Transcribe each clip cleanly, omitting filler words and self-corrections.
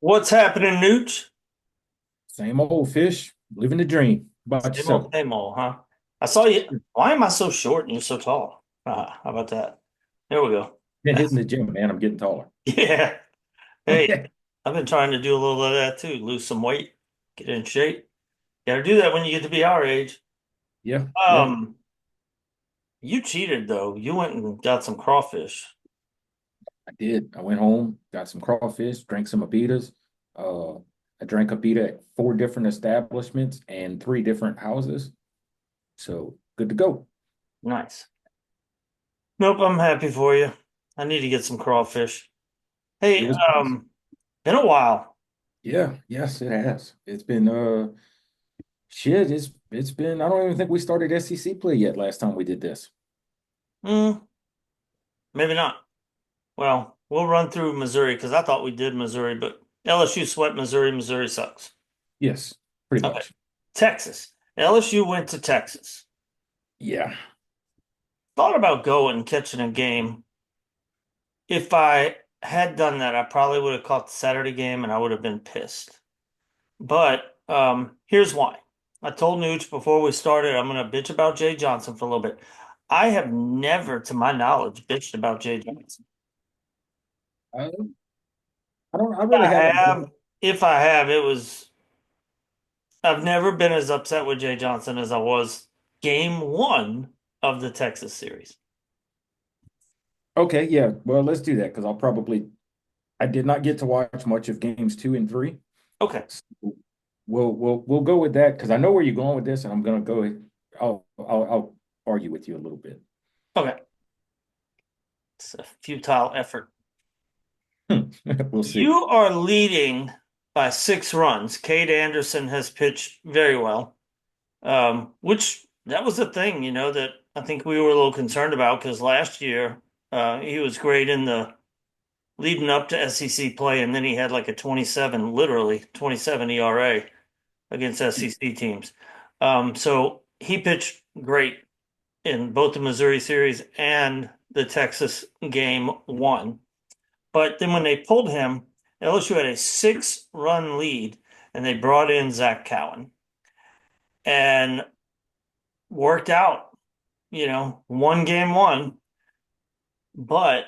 What's happening, Nooch? Same old fish, living the dream. About yourself? Same old, huh? I saw you. Why am I so short and you're so tall? How about that? There we go. Been hitting the gym, man. I'm getting taller. Yeah. Hey, I've been trying to do a little of that too. Lose some weight, get in shape. Got to do that when you get to be our age. Yeah, yeah, Um, you cheated though. You went and got some crawfish. I did. I went home, got some crawfish, drank some Abitas. Uh, I drank Abita at four different establishments and three different houses. So good to go. Nice. Nope, I'm happy for you. I need to get some crawfish. It Hey, was, been a while. yeah, yes, it has. It's been shit. It's been. I don't even think we started SEC play yet. Last time we did this. Hmm, maybe not. Well, we'll run through Missouri because I thought we did Missouri, but LSU swept Missouri. Missouri sucks. Yes, pretty Okay. much. Texas. LSU went to Texas. Yeah. Thought about going and catching a game. If I had done that, I probably would have caught the Saturday game and I would have been pissed. But here's why. I told Nooch before we started, I'm going to bitch about Jay Johnson for a little bit. I have never, to my knowledge, bitched about Jay Johnson. I, I don't. I really I haven't. have, if I have, it was I've never been as upset with Jay Johnson as I was game one of the Texas series. Okay, yeah. Well, let's do that because I did not get to watch much of games two and three. Okay. So we'll go with that because I know where you're going with this, and I'm gonna go. I'll argue with you a little bit. Okay. It's a futile effort. We'll see. You are leading by 6 runs. Cade Anderson has pitched very well, which that was the thing, that I think we were a little concerned about because last year he was great in the leading up to SEC play, and then he had like a 27, literally 27 ERA against SEC teams. So he pitched great in both the Missouri series and the Texas game one. But then when they pulled him, LSU had a 6-run lead and they brought in Zach Cowan and worked out, one game one. But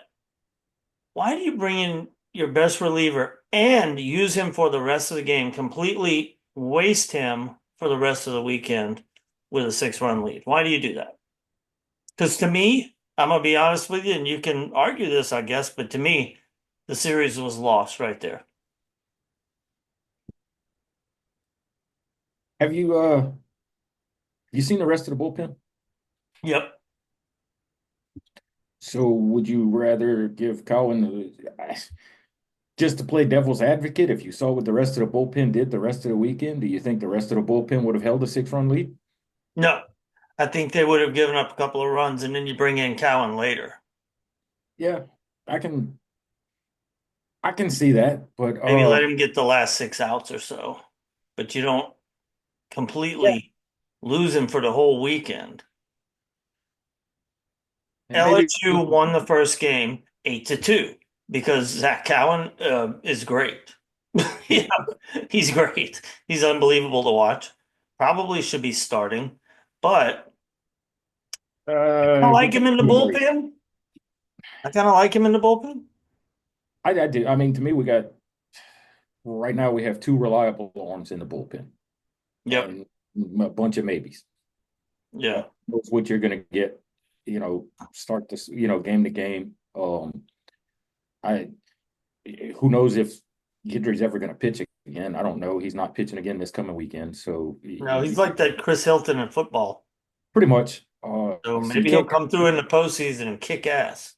why do you bring in your best reliever and use him for the rest of the game, completely waste him for the rest of the weekend with a 6-run lead? Why do you do that? Because to me, I'm gonna be honest with you, and you can argue this, I guess, but to me, the series was lost right there. Have you seen the rest of the bullpen? Yep. So would you rather give Cowan just to play devil's advocate? If you saw what the rest of the bullpen did the rest of the weekend, do you think the rest of the bullpen would have held a 6-run lead? No, I think they would have given up a couple of runs, and then you bring in Cowan later. Yeah, I can I can see that, but Maybe let him get the last 6 outs or so, but you don't yeah, completely lose him for the whole weekend. and maybe LSU won the first game 8-2 because Zach Cowan is great. Yeah, he's great. He's unbelievable to watch. Probably should be starting, but I he like him can't in the be great. bullpen. I kind of like him in the bullpen. I do. I mean, to me, we got right now we have two reliable arms in the bullpen Yep. and a bunch of maybes. Yeah. Knows what you're going to get. Start this. Game to game. I Who knows if Guidry's ever going to pitch again? I don't know. He's not pitching again this coming weekend, so No, he's like that Chris Hilton in football. pretty much. So So you maybe he'll can't come through in the postseason and kick ass.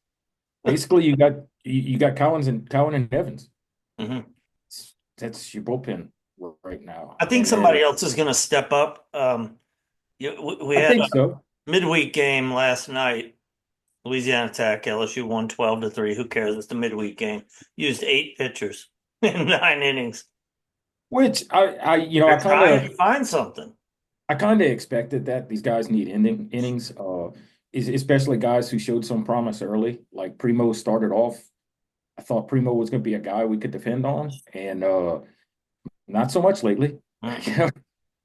basically you got Cowan and Evans. Hmm. That's your bullpen right now, I think and then somebody else is going to step up. We I had think a so. midweek game last night. Louisiana Tech, LSU won 12-3. Who cares? It's the midweek game. Used 8 pitchers in 9 innings. Which I They're trying to find something. I kind of expected that these guys need innings. Especially guys who showed some promise early. Like Primo started off, I I thought Primo was going to be a guy we could depend on, and not so much lately. Mm-mm.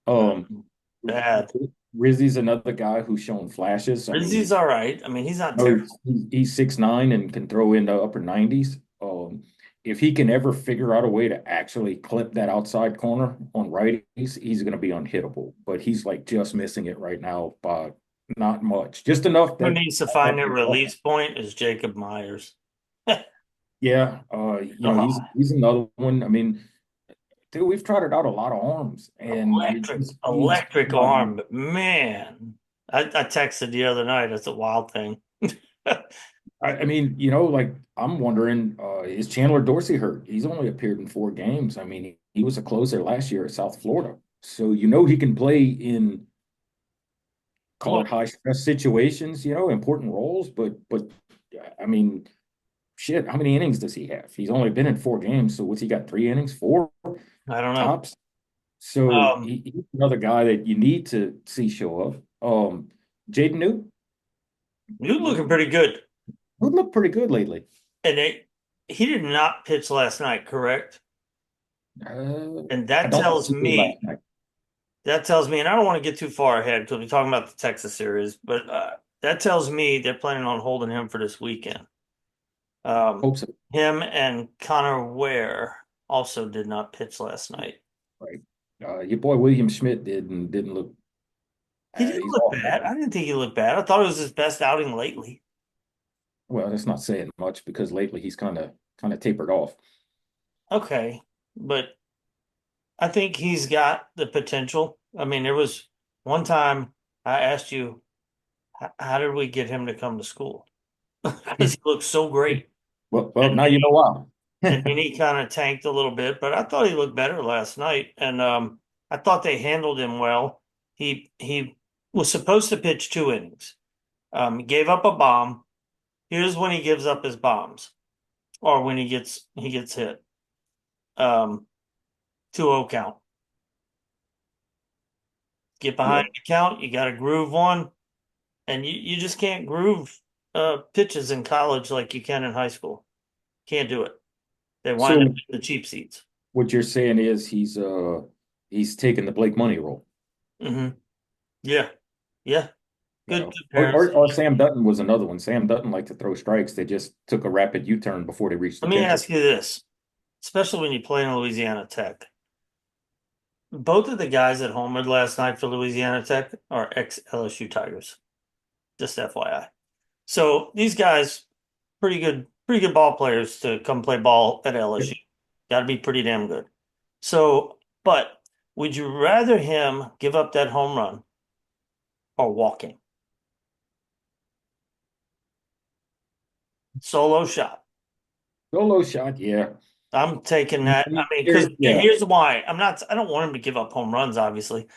um, Bad. Rizzy's another guy who's shown flashes. I Rizzi's mean, all right. I mean, he's not no, terrible. he's 6'9" and can throw in the upper 90s. If he can ever figure out a way to actually clip that outside corner on righties, he's going to be unhittable. But he's like just missing it right now by not much, just enough Who that. needs to find their release point is Jacob Myers. Yeah, Oh, he's another one. I mean, dude, we've trotted out a lot of arms, and you electric, just need electric somebody. arm. But man, I texted the other night. It's a wild thing. I mean, like I'm wondering, is Chandler Dorsey hurt? He's only appeared in 4 games. I mean, he was a closer last year at South Florida, so he can play in, call it Well, high stress situations, important roles. But I mean, shit, how many innings does he have? He's only been in 4 games, so what's he got? 3 innings, four I don't know. tops. So Um, he's another guy that you need to see show up. Jaden Newt, you looking pretty good. who looked pretty good lately. And he did not pitch last night, correct? And I don't think he did last night. that tells me, and I don't want to get too far ahead because we're talking about the Texas series, but that tells me they're planning on holding him for this weekend. Um, Hope so. him and Connor Ware also did not pitch last night. Right. Your boy William Schmidt didn't look. He didn't He's look off bad. lately. I didn't think he looked bad. I thought it was his best outing lately. Well, that's not saying much because lately he's kind of tapered off. Okay, but I think he's got the potential. I mean, there was one time I asked you, how did we get him to come to school? Because he looked so great. Well, And now then you know and why. then he kind of tanked a little bit, but I thought he looked better last night. And I thought they handled him well. He was supposed to pitch 2 innings. He gave up a bomb. Here's when he gives up his bombs, or when he gets hit. 2-0 count. Get Yeah, behind the count. You got to groove one, and you just can't groove pitches in college like you can in high school. Can't do it. They wind up so in the cheap seats. what you're saying is he's taking the Blake Money role. Hmm. Yeah, yeah. Good Or, comparison. or Sam Dutton was another one. Sam Dutton liked to throw strikes. They just took a rapid U-turn before they reached the Let me catcher. ask you this, especially when you play in Louisiana Tech. Both of the guys that homered last night for Louisiana Tech are ex-LSU Tigers. Just FYI. So these guys, pretty good ball players to come play ball at Yep. LSU. Got to be pretty damn good. So, but would you rather him give up that home run or walking? Solo shot. Solo shot, yeah. I'm taking that. I mean, because Yeah, here's why. I don't want him to give up home runs, obviously,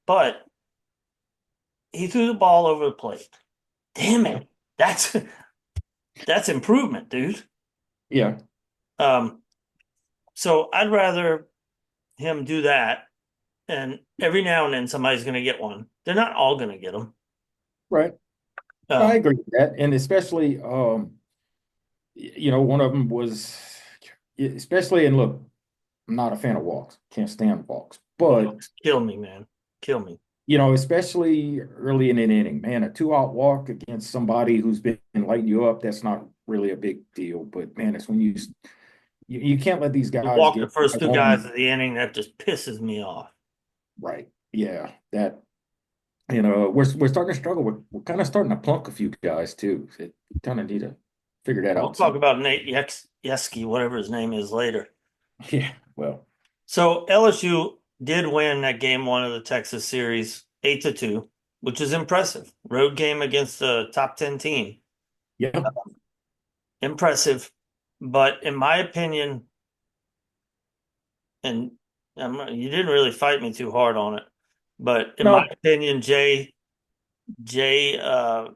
but he threw the ball over the plate. Damn yeah, it. That's that's improvement, dude. yeah. Um, so I'd rather him do that, and every now and then somebody's going to get one. They're not all going to get them. Right. I Um, agree with that. And especially one of them was especially, and look, I'm not a fan of walks. Can't stand walks. But, Walks kill me, man. Kill me. especially early in an inning, man, a 2-out walk against somebody who's been lighting you up, that's not really a big deal. But man, it's when you can't let these You guys walk the get first two guys home. of the inning, that just pisses me off. Right. Yeah. That we're starting to struggle. We're kind of starting to plunk a few guys too. We kind of need to figure that We'll out talk soon. about Nate Yeski, whatever his name is, later. Yeah. Well, So LSU did win that game 1 of the Texas series 8-2, which is impressive. Road game against a top 10 team. yeah. Impressive. But in my opinion, and you didn't really fight me too hard on it, but in my No, opinion, Jay, I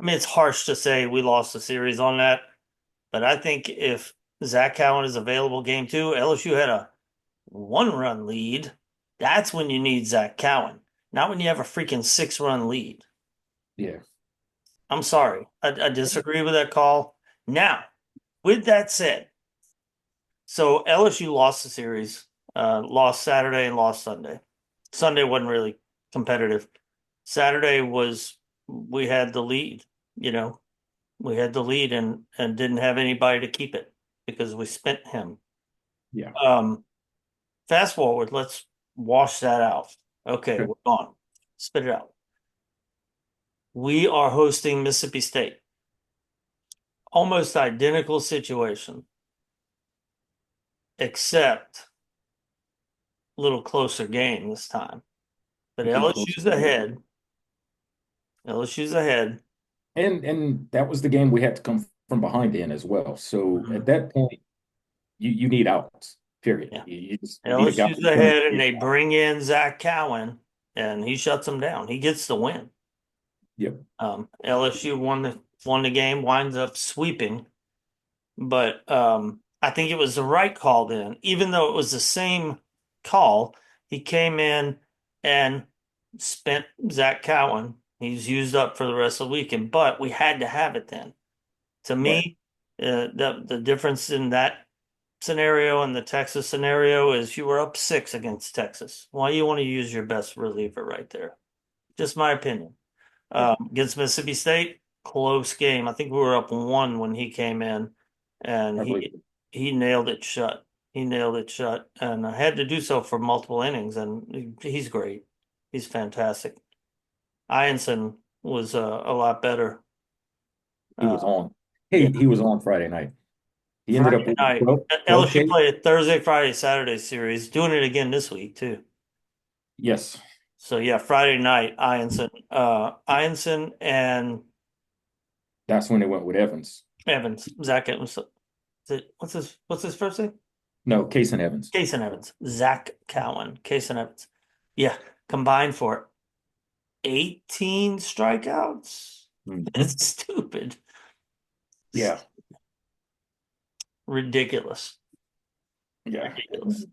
mean, it's harsh to say we lost the series on that, but I think if Zach Cowan is available game 2, LSU had a 1-run lead. That's when you need Zach Cowan, not when you have a freaking 6-run lead. yeah. I'm sorry. I disagree with that call. Now, With that said, so LSU lost the series, lost Saturday and lost Sunday. Sunday wasn't really competitive. Saturday was we had the lead, you know, we had the lead and didn't have anybody to keep it because we spent him. Yeah. Um, Fast forward, let's wash that out. Okay, Okay. we're gone. Spit it out. We are hosting Mississippi State. Almost identical situation, except a little closer game this time. But A little closer. LSU's ahead. LSU's ahead. And that was the game we had to come from behind in as well. So at Mhm. that point, you need outs. Period. Yeah. You need a guy LSU's who's going to ahead, and create they outs. bring in Zach Cowan, and he shuts them down. He gets the win. Yep. LSU won the game, winds up sweeping, but I think it was the right call then. Even though it was the same call, he came in and spent Zach Cowan. He's used up for the rest of the weekend, but we had to have it then. To Right. me, the difference in that scenario and the Texas scenario is you were up 6 against Texas. Why you want to use your best reliever right there? Just my opinion. Yeah. Against Mississippi State, close game. I think we were up 1 when he came in, and I believe he it. he nailed it shut. He nailed it shut, and I had to do so for multiple innings. And he's great. He's fantastic. Ianson was a lot better. He was Uh, on. yeah, He was on Friday night. He ended up Friday with night. 12 LSU K. played Thursday, Friday, Saturday series. Doing it again this week too. Yes. So yeah, Friday night, Ianson and That's when they went with Evans. Evans, Zach Evans. What's his first name? No, Case and Evans. Kason Evans, Zach Cowan, Kason Evans. Yeah, combined for 18 strikeouts. Hmm. It's stupid. Yeah. Ridiculous. Yeah. Ridiculous.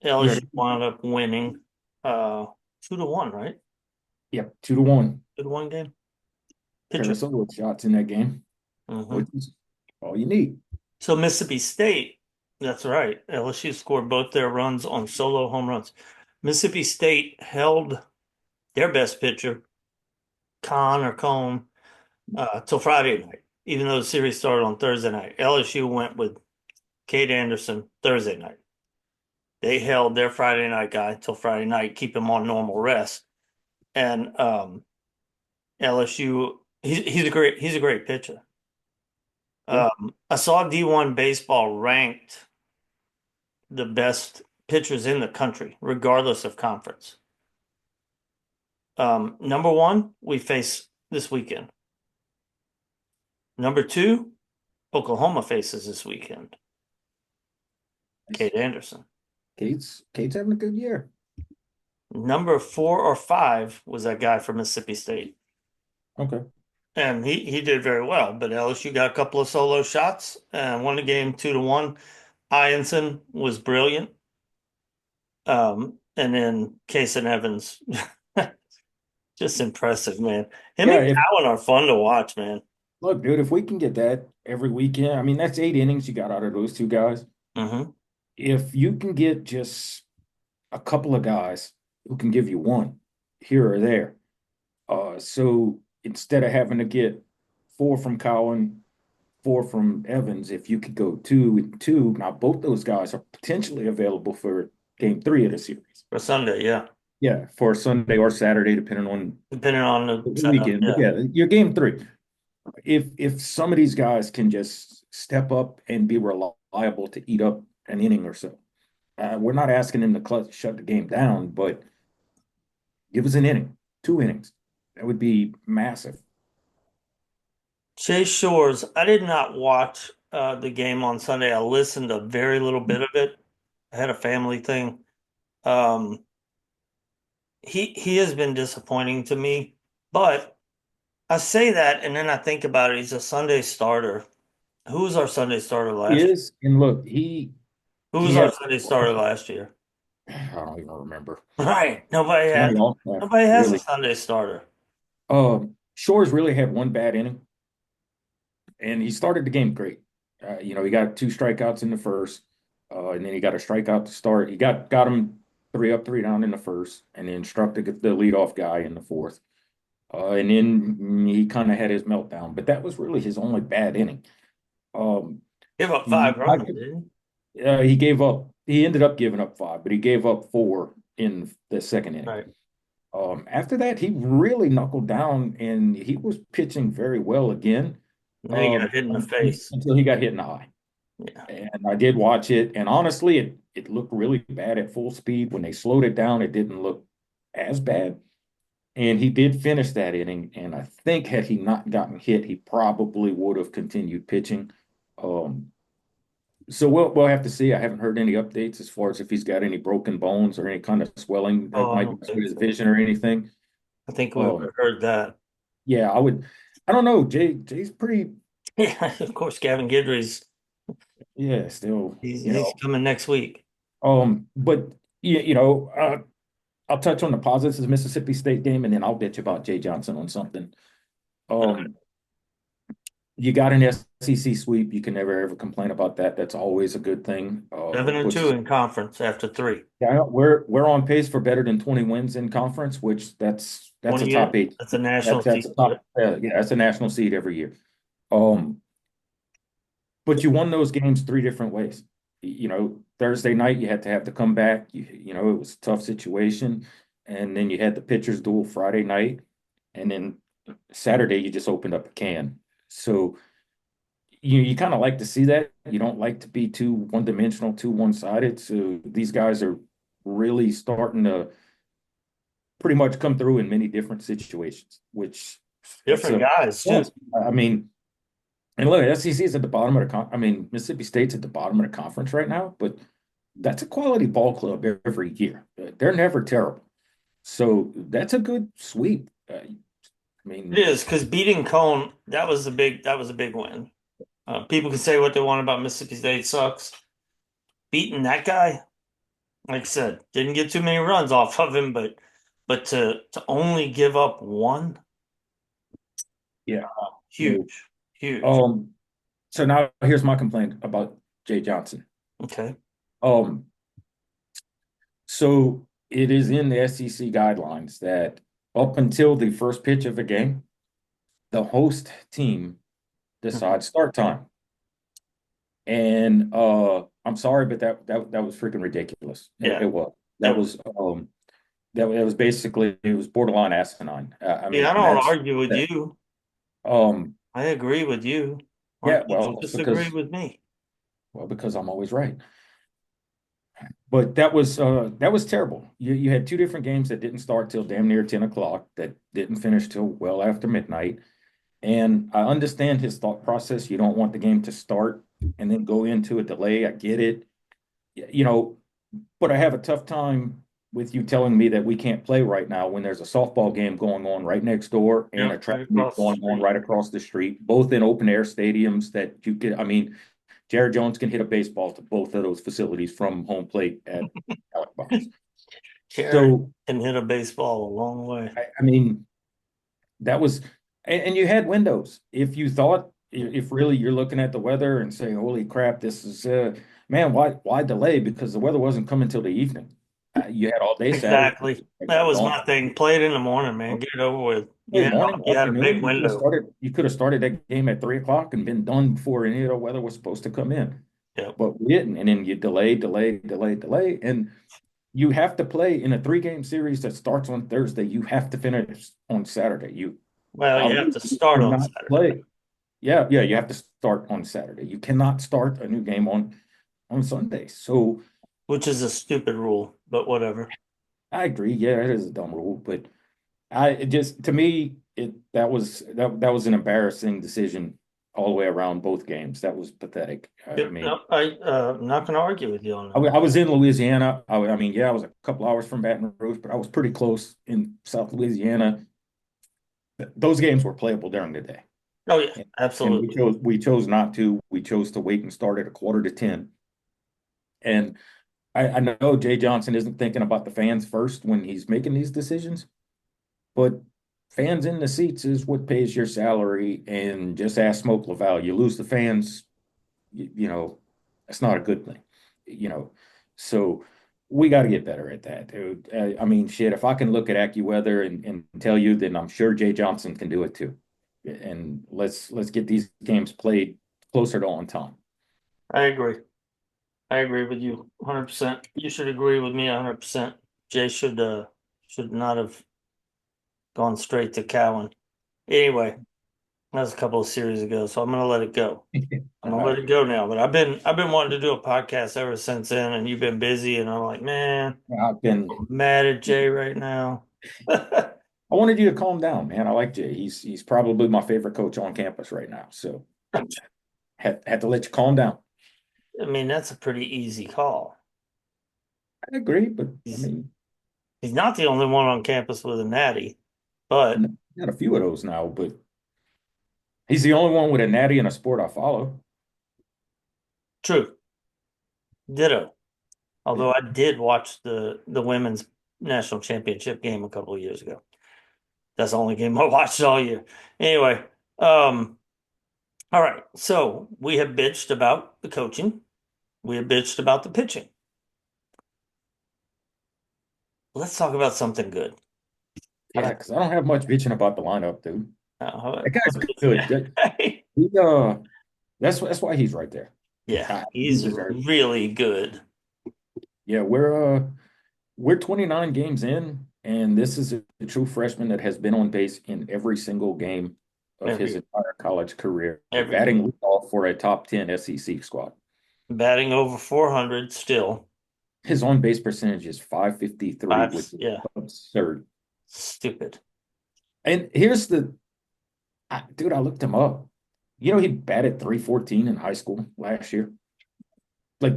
Yeah. LSU wound up winning 2-1, right? Yep. 2-1. 2-1 game. Pair Pitcher. of solo shots in that game, Hmm. which is all you need. So Mississippi State, that's right. LSU scored both their runs on solo home runs. Mississippi State held their best pitcher, Con or Cone, till Friday night, even though the series started on Thursday night. LSU went with Cade Anderson Thursday night. They held their Friday night guy till Friday night, keep him on normal rest. And LSU, he's a great pitcher. Yeah. I saw D1 baseball ranked the best pitchers in the country, regardless of conference. Number one, we face this weekend. Number two, Oklahoma faces this weekend. Nice. Cade Anderson. Cade's having a good year. Number 4 or 5 was that guy from Mississippi State. Okay. And he did very well, but LSU got a couple of solo shots and won the game 2-1. Ianson was brilliant. And then Case and Evans, just impressive, man. Him Yeah, and if Cowan are fun to watch, man. look, dude, if we can get that every weekend, I mean, that's 8 innings you got out of those two guys. Hmm. If you can get just a couple of guys who can give you one here or there, so instead of having to get four from Cowan, four from Evans, if you could go 2 and 2, now both those guys are potentially available for game 3 of the series. For Sunday, yeah. Yeah, for Sunday or Saturday, depending on Depending on the the setup, weekend. But yeah. yeah, your game 3. If some of these guys can just step up and be reliable to eat up an inning or so, we're not asking them to shut the game down, but give us an inning, 2 innings. That would be massive. Chase Shores, I did not watch the game on Sunday. I listened a very little bit of it. I had a family thing. Um, he has been disappointing to me, but I say that and then I think about it. He's a Sunday starter. Who was our Sunday starter last year? Is and look, Who he was our had Sunday starter last year? I don't even remember. Right. Nobody has 20 off that nobody has a really. Sunday starter. Shores really had one bad inning. and he started the game great. He got two strikeouts in the first, and then he got a strikeout to start. He got him three up, three down in the first, and then struck the leadoff guy in the fourth. And then he kind of had his meltdown, but that was really his only bad inning. Um, Give up he 5 runs, didn't he gave up. He ended up giving up five, but he gave up four in the second he? inning. Right. After that, he really knuckled down and he was pitching very well again. And then he got hit in the face. Until he got hit in the eye. Yeah. And I did watch it, and honestly, it looked really bad at full speed. When they slowed it down, it didn't look as bad. And he did finish that inning. And I think had he not gotten hit, he probably would have continued pitching. Um, so we'll have to see. I haven't heard any updates as far as if he's got any broken bones or any kind of swelling that Oh, I might don't mess with think his so. vision or anything. I think we Um, heard that. yeah, I would. I don't know. Jay's pretty. Yeah, of course, Gavin Guidry's Yeah, still. he's coming next week. But I'll touch on the positives of the Mississippi State game, and then I'll bet you about Jay Johnson on something. Um, you got an SEC sweep. You can never ever complain about that. That's always a good thing. Seven It and puts two us. in conference after three. Yeah, we're on pace for better than 20 wins in conference, which that's a 20 years. top eight. That's a national That's seed. a Yep. top. Yeah, that's a national seed every year. Um, but you won those games three different ways. Thursday night you had to have the comeback. It was a tough situation, and then you had the pitchers duel Friday night, and then Saturday you just opened up a can. So you kind of like to see that. You don't like to be too one-dimensional, too one-sided. So these guys are really starting to pretty much come through in many different situations, which that's Different a guys too. plus. I mean, and look, SEC is at the bottom of the I mean, Mississippi State's at the bottom of the conference right now, but that's a quality ball club every year. They're never terrible. So that's a good sweep. I It mean, is because beating Cone, that was a big win. People can say what they want about Mississippi State sucks. Beating that guy, like I said, didn't get too many runs off of him, but to only give up one, yeah. So, huge, huge. um, so now here's my complaint about Jay Johnson. Okay. Um, so it is in the SEC guidelines that up until the first pitch of a game, the host team Mhm. decides start time. And I'm sorry, but that was freaking ridiculous. It, Yeah. it was. It That was. was it was borderline asinine. I Yeah, I mean, don't argue with that you. um I agree with you. Why yeah, can't you disagree with me? because I'm always right. But that was terrible. You had two different games that didn't start till damn near 10 o'clock, that didn't finish till well after midnight. And I understand his thought process. You don't want the game to start and then go into a delay. I get it. You know, but I have a tough time with you telling me that we can't play right now when there's a softball game going on right next door and a Yep, track right meet across the going on street. right across the street, both in open air stadiums that you could, I mean, Jared Jones can hit a baseball to both of those facilities from home plate at Alec Box. Jared So, can hit a baseball a long way. I mean, that was, and you had windows. If you thought, if really you're looking at the weather and saying, "Holy crap, this is man, why delay?" Because the weather wasn't coming till the evening. You had all day Saturday. Exactly. That was Don't my thing. Play it in the morning, man. Get it over with. play morning, You had a big afternoon. You could have window. started. You could have started that game at 3 o'clock and been done before any of the weather was supposed to come in. Yep. But we didn't, and then you delay, and you have to play in a three-game series that starts on Thursday. You have to finish on Saturday. Well, you have to You start on cannot Saturday, play. Yeah, you have to start on Saturday. You cannot start a new game on Sunday. So which is a stupid rule, but whatever. I agree. Yeah, it is a dumb rule, but it just to me that was an embarrassing decision all the way around both games. That was pathetic. I Yep. mean, No, I'm not going to argue with you on that. I was in Louisiana. I mean, yeah, I was a couple hours from Baton Rouge, but I was pretty close in South Louisiana. Those games were playable during the day. Oh yeah, And absolutely. we chose not to. We chose to wait and start at a quarter to 10. And I know Jay Johnson isn't thinking about the fans first when he's making these decisions, but fans in the seats is what pays your salary. And just ask Smoke Laval. You lose the fans, you know, that's not a good thing, you know. So we got to get better at that, dude. I mean, shit, if I can look at AccuWeather and tell you, then I'm sure Jay Johnson can do it too. And let's get these games played closer to on time. I agree. I agree with you 100%. You should agree with me 100%. Jay should not have gone straight to Cowan. Anyway, that was a couple of series ago, so I'm gonna let it go. I'm All gonna let right. it go now. But I've been wanting to do a podcast ever since then, and you've been busy, and I'm like, man, I've been I'm mad at Jay right now. I I wanted you to calm down, man. I like Jay. He's probably my favorite coach on campus right now. So had to let you calm down. mean, that's a pretty easy call. I agree, but I He's mean, he's not the only one on campus with a natty, but got a few of those now, but he's the only one with a natty in a sport I follow. true. Ditto. Yeah. Although I did watch the women's national championship game a couple of years ago. That's the only game I watched all year. Anyway, all right. So we have bitched about the coaching. We have bitched about the pitching. Let's talk about something good. Yeah. Because I don't have much bitching about the lineup, dude. That guy's good. He, that's why he's right there. Yeah, He he's deserves. really good. Yeah, we're 29 games in, and this is a true freshman that has been on base in every single game of his Every entire college career, every batting game. leadoff for a top 10 SEC squad. Batting over 400 still. His on base percentage is 553, Five, which is yeah, absurd. stupid. And here's dude, I looked him up. You know, he batted 314 in high school last year. Like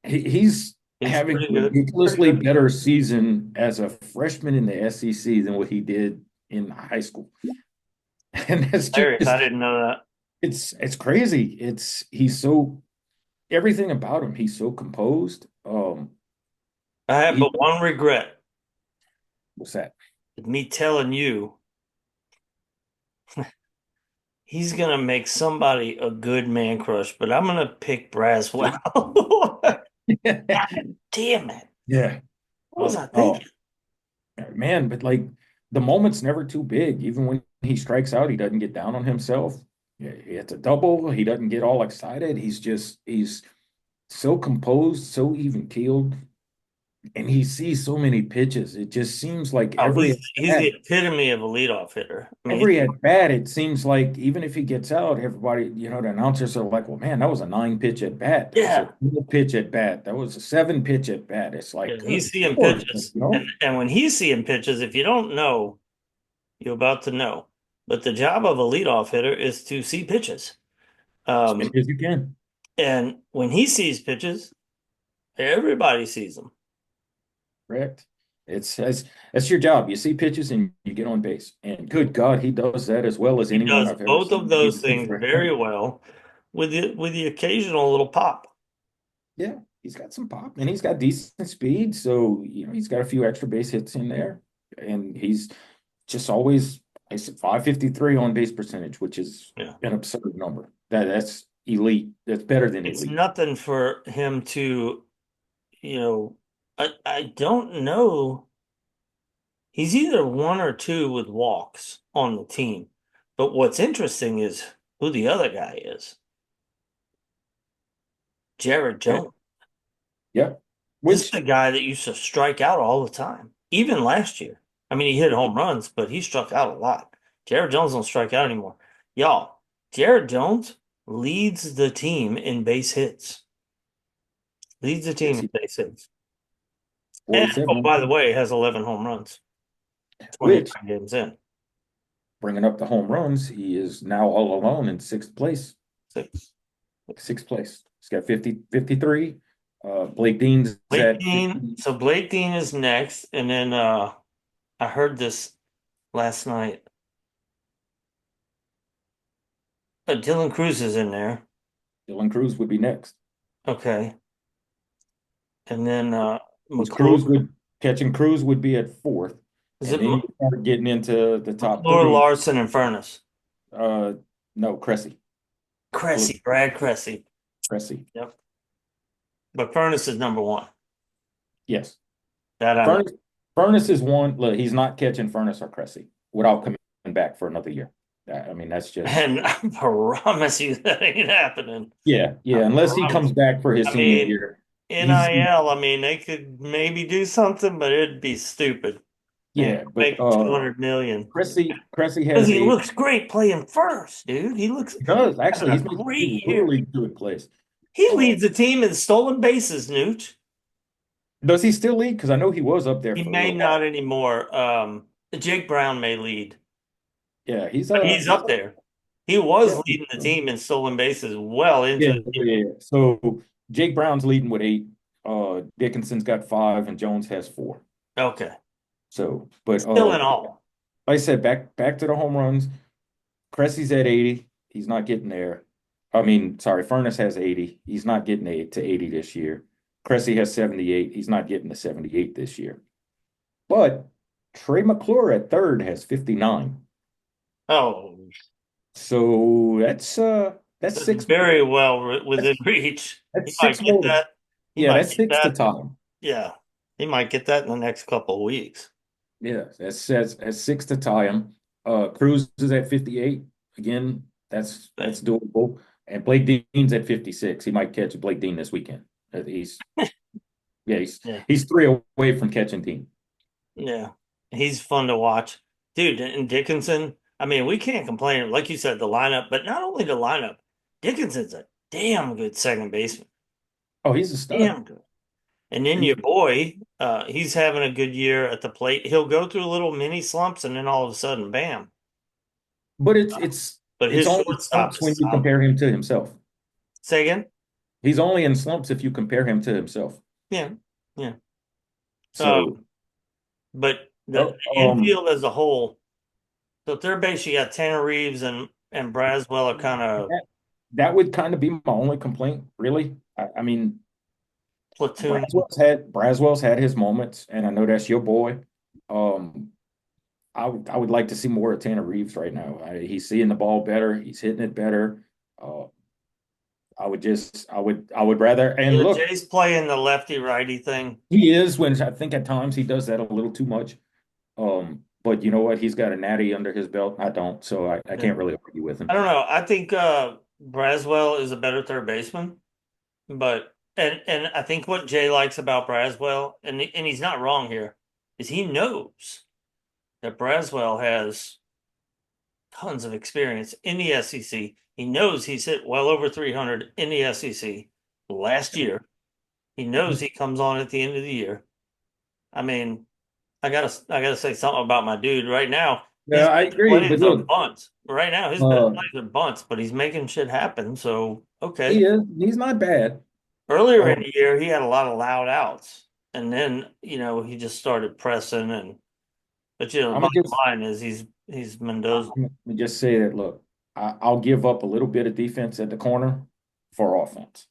he's He's having pretty a good. Pretty ridiculously good. better season as a freshman in the SEC than what he did in high school. And that's Hilarious. I just didn't know that. it's crazy. He's so everything about him, he's so composed. I have He but one regret. what's that? Me telling you he's gonna make somebody a good man crush, but I'm gonna pick Braswell. God damn it. Yeah. What was I Oh thinking? man, but like the moment's never too big. Even when he strikes out, he doesn't get down on himself. Yeah, he hits a double. He doesn't get all excited. He's so composed, so even keeled, and he sees so many pitches. It just seems like Oh, he's the epitome of a leadoff hitter. I mean, every at bat, it seems like even if he gets out, everybody, the announcers are like, "Well, man, that was a 9 pitch at bat. That was a yeah, 12 pitch at bat. That was a 7 pitch at bat." It's yeah, like, he's good seeing Lord, pitches, and when he's seeing pitches, if you don't know, you're about to know. But the job of a leadoff hitter is to see pitches. as many Um, as you can. and when he sees pitches, everybody sees them. Correct. That's your job. You see pitches and you get on base. And good God, he does that as well as He anyone does I've ever both of seen. those Even things for very him. well, with the occasional little pop. Yeah, he's got some pop and he's got decent speed. So, he's got a few extra base hits in there. And he's just always, I said 553 on base percentage, which is Yeah. an absurd number. That's elite. That's better than It's elite. nothing for him to, you know, I don't know. He's either one or two with walks on the team. But what's interesting is who the other guy is. Jared Yeah. Jones. Yep. This is Which a guy that used to strike out all the time, even last year. I mean, he hit home runs, but he struck out a lot. Jared Jones don't strike out anymore. Y'all, Jared Jones leads the team in base hits. Leads the team yes, in he base hits. And, oh, 47 by the way, has 11 home runs, which 29 games in. bringing up the home runs, he is now all alone in sixth place. Six. Sixth place. He's got 53. Blake Dean's Blake at Dean. 50. So Blake Dean is next, and then I heard this last night. Dylan Cruz is in there. Dylan Cruz would be next. Okay, and then Because McClure. Cruz would be at fourth. Is And it then you start getting into the top McClure, three. Larson, and Furnace? Uh, no, Cressy. McClure, Cressy, Brad Cressy. Cressy. Yep. But Furnace is number one. Yes. That I know. Furnace, Furnace is one. Look, he's not catching Furnace or Cressy without coming back for another year. I mean, that's just And I promise you that ain't happening. yeah, I yeah. Unless he promise. comes back for his I senior mean, year, he's NIL, I mean, they could maybe do something, but it'd be stupid. And yeah. But make 200 million. Cressy Because has he a looks great playing first, dude. He looks he does having actually. a He's making great some year. really good plays. He Uh, leads the team in stolen bases, Nooch. does he still lead? Because I know he was up there He for a may little not while. anymore. Jake Brown may lead, Yeah, but he's he's up there. He was yeah. leading the team in stolen bases well Yeah, into the yeah, year. yeah. So Jake Brown's leading with 8. Dickinson's got 5, and Jones has 4. Okay. So, but Still in all. like I said, back to the home runs. Cressy's at 80. He's not getting there. I mean, sorry, Furnace has 80. He's not getting to 80 this year. Cressy has 78. He's not getting to 78 this year. But Trey McClure at third has 59. Oh, So that's that's six very well that's, within reach. He that's might six get more. that. He Yeah, might that's get 6 to that. tie. Yeah. He might get that in the next couple of weeks. Yeah, that's 6 to tie him. Cruz is at 58. Again, that's doable. And Blake Dean's at 56. He might catch Blake Dean this weekend. He's yeah, Yeah. he's 3 away from catching Dean. Yeah. He's fun to watch. Dude, and Dickinson, I mean, we can't complain. Like you said, the lineup, but not only the lineup, Dickinson's a damn good second baseman. Oh, he's a stud. Damn good. And then He's your boy, he's having a good year at the plate. He'll go through little mini slumps and then all of a sudden, bam. but Uh, but it's his only shortstop slumps is when you solid. compare him to himself. Say again? He's only in slumps if you compare him to himself. Yeah. Yeah. So, Um, but the oh, infield as a whole, so third base, you got Tanner Reeves and Braswell are kind of that, that would kind of be my only complaint, really. I mean, platoon. Braswell's had his moments, and I know that's your boy. Um, I would like to see more of Tanner Reeves right now. He's seeing the ball better. He's hitting it better. Uh, I would rather. And Yeah, look, Jay's playing the lefty righty thing. he is when I think at times he does that a little too much. But you know what? He's got a natty under his belt. I don't, so I Yeah. can't really argue with I him. don't know. I think Braswell is a better third baseman, but and I think what Jay likes about Braswell, and he's not wrong here, is he knows that Braswell has tons of experience in the SEC. He knows he's hit well over 300 in the SEC last year. He knows he comes on at the end of the year. I mean, I gotta say something about my dude right now. Yeah, His I best agree. But plays are look, bunts. Right now, his best uh, plays are bunts, but he's making shit happen. So okay. he's not bad. Earlier in Um, the year, he had a lot of loud outs, and then he just started pressing. But the I'm gonna bottom just line is he's Mendoza. I'm gonna just say that. Look, I'll give up a little bit of defense at the corner for offense.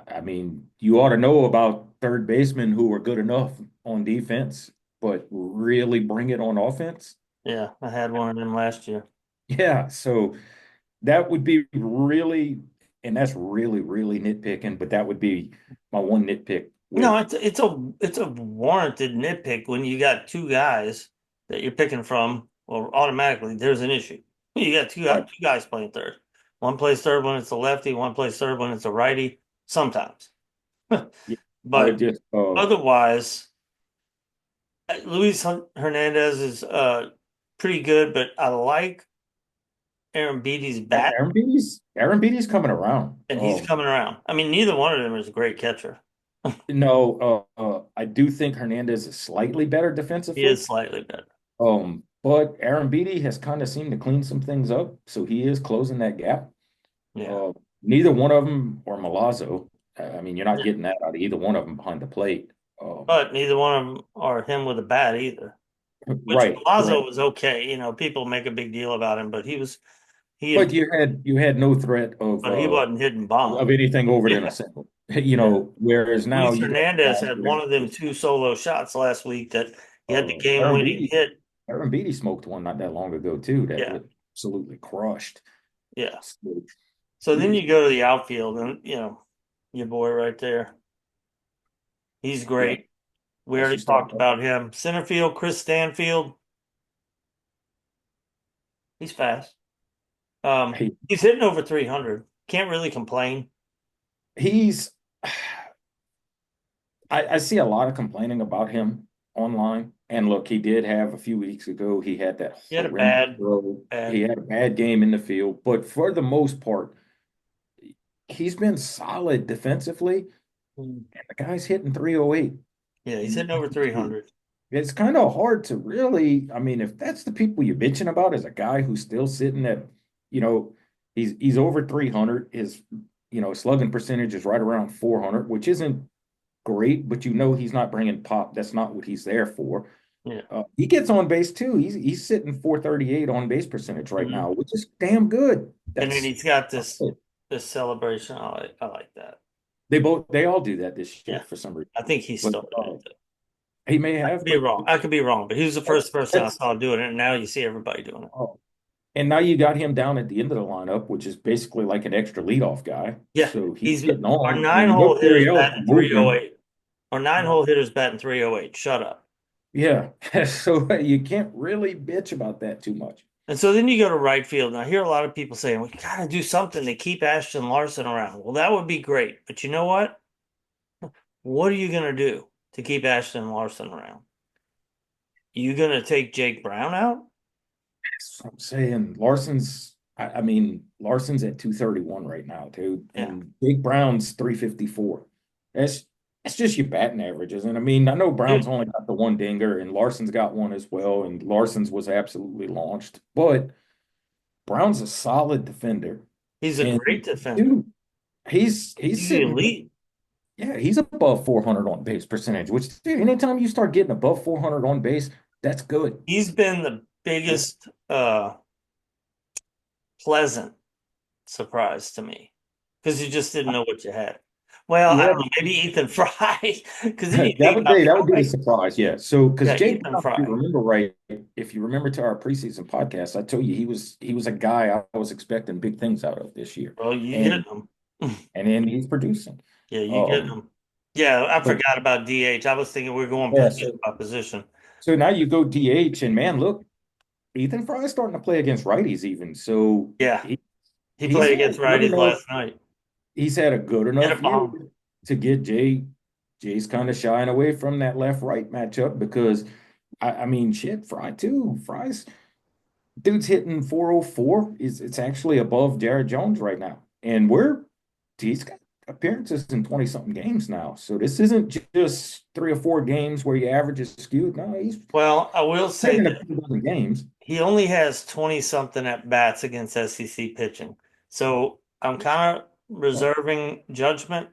I mean, you ought to know about third basemen who are good enough on defense, but really bring it on offense. Yeah, I had one of them last year. Yeah, so that would be really, and that's really, really nitpicking, but that would be my one nitpick No, with it's a warranted nitpick when you got two guys that you're picking from. Well, automatically there's an issue. You got right. two guys playing third. One plays third when it's a lefty. One plays third when it's a righty. Sometimes, Yeah, I would but just otherwise, Luis Hernandez is pretty good. But I like Aaron Beatty's bat, Aaron Beatty's coming around. and he's coming around. I mean, neither one of them is a great catcher. No, I do think Hernandez is slightly better He defensively. is slightly better. But Aaron Beatty has kind of seemed to clean some things up, so he is closing that gap. Yeah. Uh, Neither one of them or Milazzo. I mean, you're not getting that out of either one of them behind the plate. But neither one of them are him with a bat either. Which Right, Lazo correct. was okay. People make a big deal about him, but he But improved, you had no threat but he wasn't hitting bombs. of anything over than a Yeah, single. yeah. Whereas now Luis you got Hernandez guys had one where of them two solo shots last week that He had the Aaron game-winning Beatty, hit. Aaron Beatty smoked one not that long ago too. That Yeah, was absolutely crushed. yeah. So, So then geez. you go to the outfield, and your boy right there. He's Yeah, great. We as already you start. talked about him. Center field, Chris Stanfield. He's fast. He, He's hitting over 300. Can't really complain. he's. I see a lot of complaining about him online. And look, he did have a few weeks ago. He had that He had a horrendous bad, throw. He bad. had a bad game in the field, but for the most part, he's been solid defensively. And the guy's hitting 308. Yeah, he's And hitting over 300. it's kind of hard to really, I mean, if that's the people you're bitching about as a guy who's still sitting at, you know, he's over 300. His, slugging percentage is right around 400, which isn't great, but he's not bringing pop. That's not what he's there for. Yeah. He gets on base too. He's sitting 438 on base percentage right Mhm. now, which is damn good. And then That's he's got this celebration. I like that. they all do that this year Yeah. for some reason. I think he But started it. he may I could have, be but wrong. I could be wrong, but he was the first person I that's saw doing it, and now you see everybody doing it. oh. And now you got him down at the end of the lineup, which is basically like an extra leadoff guy. Yeah. So he's He's getting our on, nine and hole hitters nobody else batting is moving. 308. Our nine hole hitters batting 308. Shut up. Yeah. So you can't really bitch about that too much. And so then you go to right field. And I hear a lot of people saying, we got to do something to keep Ashton Larson around. Well, that would be great. But you know what? What are you going to do to keep Ashton Larson around? You going to take Jake Brown out? So I'm saying I mean, Larson's at 231 right now, dude. Yeah. And Big Brown's 354. That's that's just your batting averages. And I mean, I know Brown's Dude, only got the one dinger and Larson's got one as well. And Larson's was absolutely launched. But Brown's a solid defender. he's a And great defender. dude, he's He's sitting, elite. yeah, he's above 400 on base percentage, which dude, anytime you start getting above 400 on base, that's good. He's been the biggest pleasant surprise to me because you just didn't know what you had. Well, I Yeah, don't know, maybe Ethan Fry, because then you that think would about be that would be the Fry. surprise, yeah. So because Yeah, Jake Ethan Brown, if you Fry. remember right, if you remember to our preseason podcast, I told you he was a guy I was expecting big things out of this year, Well, you get and him. and then he's producing. Yeah, you get Um, him. Yeah, I but forgot about DH. I was thinking we're going yeah, position so by position. so now you go DH, and man, look, Ethan Fry's starting to play against righties even. So Yeah, he he he's played had against a good righties enough last night. he's had a good Hit a enough year bomb. to get Jay's kind of shying away from that left right matchup because I mean shit, Fry too. Fry's dude's hitting 404. It's actually above Jared Jones right now. And he's got appearances in 20 something games now. So this isn't just 3 or 4 games where your average is skewed. No, he's Well, I will say taking a that couple dozen games. he only has 20 something at bats against SEC pitching. So I'm kind of reserving judgment,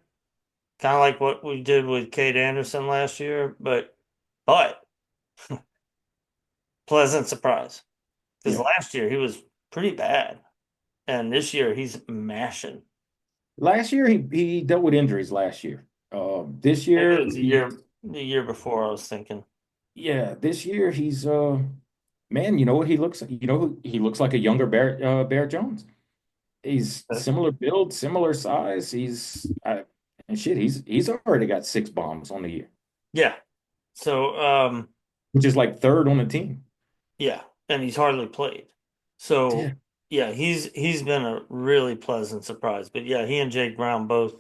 kind of like what we did with Cade Anderson last year, but pleasant surprise. Because Yeah. last year he was pretty bad. And this year he's mashing. Last year he dealt with injuries last year. This Maybe it year was he the year before I was thinking. yeah, this year he's man, you know what he looks like? He looks like a younger Bear Jones. He's similar build, similar size. And shit, he's already got 6 bombs on the year, Yeah. So which is like third on the team. yeah, and he's hardly played. Yeah, So yeah, he's been a really pleasant surprise. But yeah, he and Jake Brown both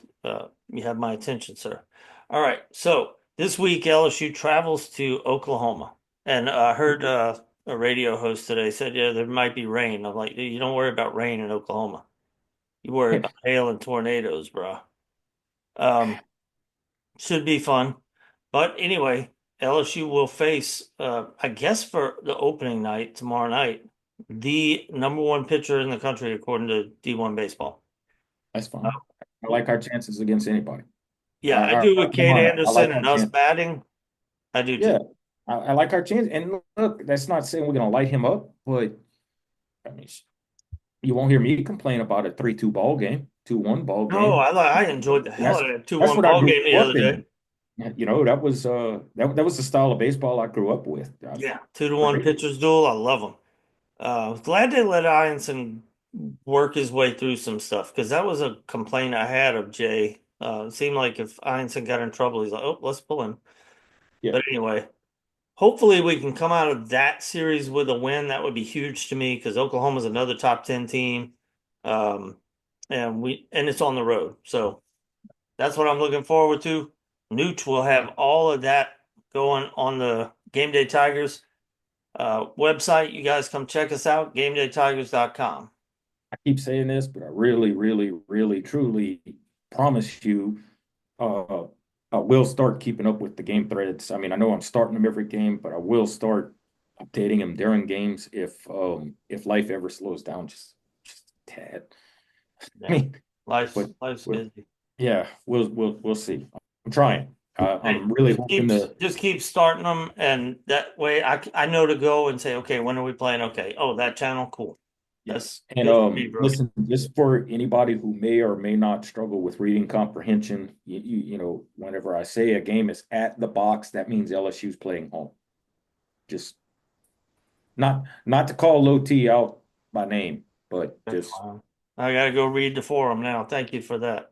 you have my attention, sir. All right. So this week LSU travels to Oklahoma. And I heard a radio host today said, yeah, there might be rain. I'm like, you don't worry about rain in Oklahoma. You worry about hail and tornadoes, bro. Um, should be fun. But anyway, LSU will face, I guess for the opening night tomorrow night, the number one pitcher in the country according to D1 baseball. that's Uh, fine. I like our chances against anybody. yeah, I do with Cade I Anderson like our and us chance. batting. I do too. Yeah, I like our chance. And look, that's not saying we're gonna light him up, but I mean, you won't hear me complain about a 3-2 ball game, 2-1 ball No, game. I enjoyed the hell That's out of that that's 2-1 what I ball grew game the up other day. in. That was that was the style of baseball I grew up with. Yeah, 2-1 Great. pitchers duel. I love them. Glad they let Ianson work his way through some stuff because that was a complaint I had of Jay. It seemed like if Ianson got in trouble, he's like, "Oh, let's pull him." Yeah, But anyway, hopefully we can come out of that series with a win. That would be huge to me because Oklahoma's another top 10 team. Um, and it's on the road. So that's what I'm looking forward to. Nootch will have all of that going on the Game Day Tigers website. You guys come check us out, gamedaytigers.com. I keep saying this, but I really, really, really, truly promise you, uh, I will start keeping up with the game threads. I mean, I know I'm starting them every game, but I will start updating them during games if life ever slows down just a tad. I Yeah. mean, but Life's well, busy. yeah, we'll see. I'm trying. Hey, I'm really hoping to. just keep starting them, and that way I know to go and say, okay, when are we playing? Okay, oh, that channel, cool. That's Yes. And good for me, bro. listen, just for anybody who may or may not struggle with reading comprehension, whenever I say a game is at the box, that means LSU's playing home. Just not to call low T out by name, but That's just fine. I gotta go read the forum now. Thank you for that.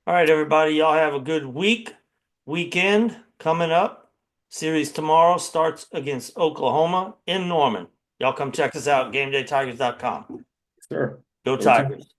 All right, everybody, y'all have a good weekend coming up. Series tomorrow starts against Oklahoma in Norman. Y'all come check us out, gamedaytigers.com. sure. Go Go Tigers. Tigers.